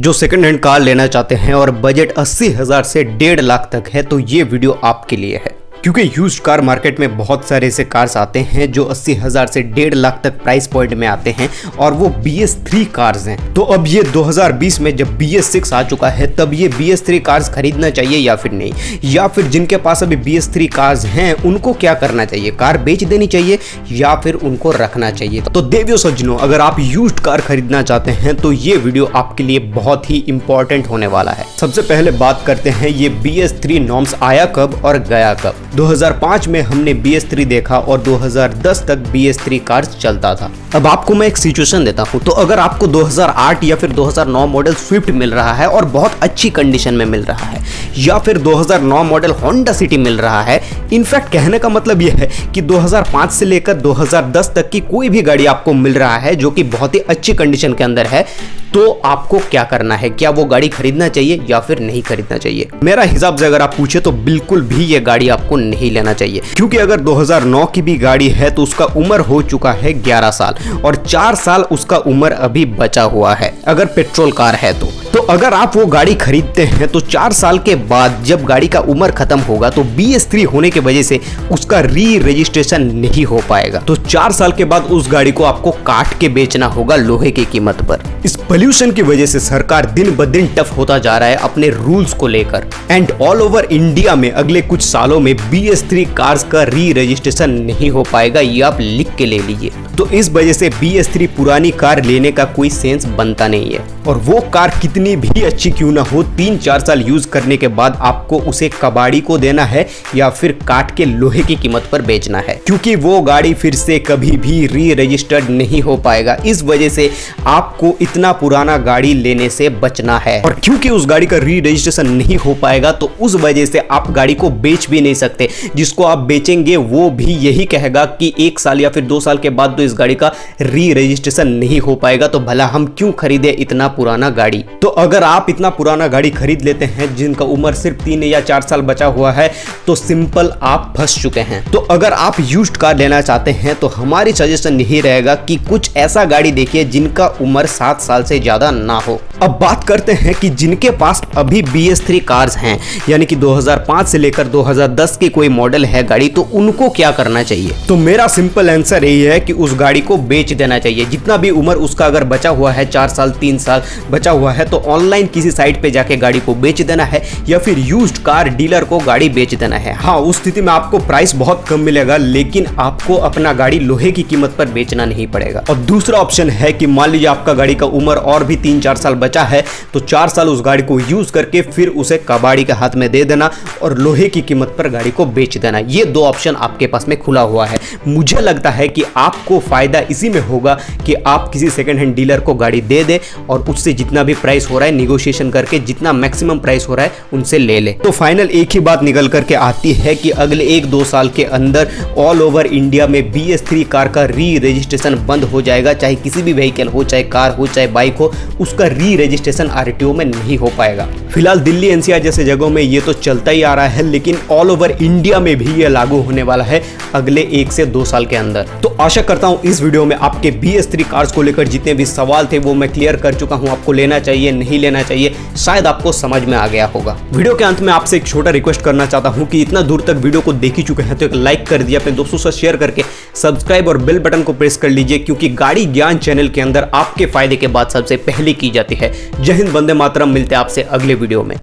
जो second hand car लेना चाहते हैं और बजट 80,000 से 1.5 लाख तक है तो ये वीडियो आपके लिए है, क्योंकि यूज्ड कार मार्केट में बहुत सारे ऐसे कार्स आते हैं जो 80,000 से 1.5 लाख तक प्राइस पॉइंट में आते हैं और वो BS3 कार्स हैं। तो अब ये 2020 में जब BS6 आ चुका है तब ये BS3 कार्स खरीदना चाहिए या फिर नहीं, या फिर जिनके पास अभी BS3 कार्स हैं उनको क्या करना चाहिए, कार बेच देनी चाहिए या फिर उनको रखना चाहिए। तो देवियों सज्जनों, अगर आप यूज्ड कार खरीदना चाहते हैं तो ये वीडियो आपके लिए बहुत ही इंपॉर्टेंट होने वाला है। सबसे पहले बात करते हैं ये BS3 नॉर्म्स आया कब और गया कब। 2005 में हमने BS3 देखा और 2010 तक BS3 कार्स चलता था। अब आपको मैं एक सिचुएशन देता हूं, तो अगर आपको 2008 या फिर 2009 मॉडल स्विफ्ट मिल रहा है और बहुत अच्छी कंडीशन में मिल रहा है, या फिर 2009 मॉडल होंडा सिटी मिल रहा है, इनफैक्ट कहने का मतलब यह है कि 2005 से लेकर 2010 तक की कोई भी गाड़ी आपको मिल रहा है जो कि बहुत ही अच्छी कंडीशन के अंदर है, तो आपको क्या करना है, क्या वो गाड़ी खरीदना चाहिए या फिर नहीं खरीदना चाहिए। मेरा हिसाब से अगर आप पूछे तो बिल्कुल भी ये गाड़ी आपको नहीं लेना चाहिए, क्योंकि अगर 2009 की भी गाड़ी है तो उसका उम्र हो चुका है 11 साल और 4 साल उसका उम्र अभी बचा हुआ है अगर पेट्रोल कार है तो अगर आप वो गाड़ी खरीदते हैं तो 4 साल के बाद जब गाड़ी का उम्र खत्म होगा तो BS3 होने की वजह से उसका री रजिस्ट्रेशन नहीं हो पाएगा। तो 4 साल के बाद उस गाड़ी को आपको काट के बेचना होगा लोहे की कीमत पर। इस पोल्यूशन की वजह से सरकार दिन ब दिन टफ होता जा रहा है अपने रूल्स को लेकर, एंड ऑल ओवर इंडिया में अगले कुछ सालों में BS3 कार्स का री रजिस्ट्रेशन नहीं हो पाएगा, ये आप लिख के ले लीजिए। तो इस वजह से BS3 पुरानी कार लेने का कोई सेंस बनता नहीं है, और वो कार कितनी भी अच्छी क्यों ना हो 3-4 साल यूज करने के बाद आपको उसे कबाड़ी को देना है या फिर काट के लोहे की कीमत पर बेचना है, क्योंकि वो गाड़ी फिर से कभी भी री रजिस्टर्ड नहीं हो पाएगा। इस वजह से आपको इतना पुराना गाड़ी लेने से बचना है, और क्योंकि उस गाड़ी का री रजिस्ट्रेशन नहीं हो पाएगा तो उस वजह से आप गाड़ी को बेच भी नहीं सकते। जिसको आप बेचेंगे वो भी यही कहेगा कि 1 साल या फिर 2 साल के बाद तो इस गाड़ी का री रजिस्ट्रेशन नहीं हो पाएगा, तो भला हम क्यों खरीदे इतना पुराना गाड़ी। तो अगर आप इतना पुराना गाड़ी खरीद लेते हैं जिनका उम्र सिर्फ 3 या 4 साल बचा हुआ है तो सिंपल आप फंस चुके हैं। तो अगर आप यूज्ड कार लेना चाहते हैं तो हमारी सजेशन यही रहेगा कि कुछ ऐसा गाड़ी देखिए जिनका उम्र 7 साल से ज्यादा ना हो। अब बात करते हैं कि जिनके पास अभी BS3 कार्स हैं, यानी कि 2005 से लेकर 2010 की कोई मॉडल है गाड़ी, तो उनको क्या करना चाहिए। तो मेरा सिंपल आंसर यही है कि उस गाड़ी को बेच देना चाहिए। जितना भी उम्र उसका अगर बचा हुआ है, 4 साल 3 साल बचा हुआ है, तो ऑनलाइन किसी साइट पे जाके गाड़ी को बेच देना है या फिर यूज्ड कार डीलर को गाड़ी बेच देना है। हाँ, उस स्थिति में आपको प्राइस बहुत कम मिलेगा, लेकिन आपको अपना गाड़ी लोहे की कीमत पर बेचना नहीं पड़ेगा। और दूसरा ऑप्शन है कि मान लीजिए आपका गाड़ी का उम्र और भी 3-4 साल बचा है, तो 4 साल उस गाड़ी को यूज करके फिर उसे कबाड़ी के हाथ में दे देना और लोहे की कीमत पर गाड़ी को बेच देना। ये 2 ऑप्शन आपके पास में खुला हुआ है। मुझे लगता है कि आपको फायदा इसी में होगा कि आप किसी सेकंड हैंड डीलर को गाड़ी दे दे और उससे जितना भी प्राइस हो रहा है निगोशिएशन करके जितना मैक्सिमम प्राइस हो रहा है उनसे ले ले। तो फाइनल एक ही बात निकल करके आती है कि अगले 1-2 साल के अंदर ऑल ओवर इंडिया में BS3 कार का री रजिस्ट्रेशन बंद हो जाएगा। चाहे किसी भी व्हीकल हो, चाहे कार हो, चाहे बाइक हो, उसका री रजिस्ट्रेशन RTO में नहीं हो पाएगा। फिलहाल दिल्ली NCR जैसे जगहों में ये तो चलता ही आ रहा है, लेकिन ऑल ओवर इंडिया में भी ये लागू होने वाला है अगले 1 से 2 साल के अंदर। तो आशा करता हूं इस वीडियो में आपके BS3 कार्स को लेकर जितने भी सवाल थे वो मैं क्लियर कर चुका हूं। आपको लेना चाहिए, नहीं लेना चाहिए, शायद आपको समझ में आ गया होगा। वीडियो के अंत में आपसे एक छोटा रिक्वेस्ट करना चाहता हूं कि इतना दूर तक वीडियो को देख ही चुके हैं तो एक लाइक कर दिया, अपने दोस्तों से शेयर करके सब्सक्राइब और बेल बटन को प्रेस कर लीजिए, क्योंकि गाड़ी ज्ञान चैनल के अंदर आपके फायदे के बाद सबसे पहले की जाती है। जय हिंद, वंदे मातरम। मिलते हैं आपसे अगले वीडियो में।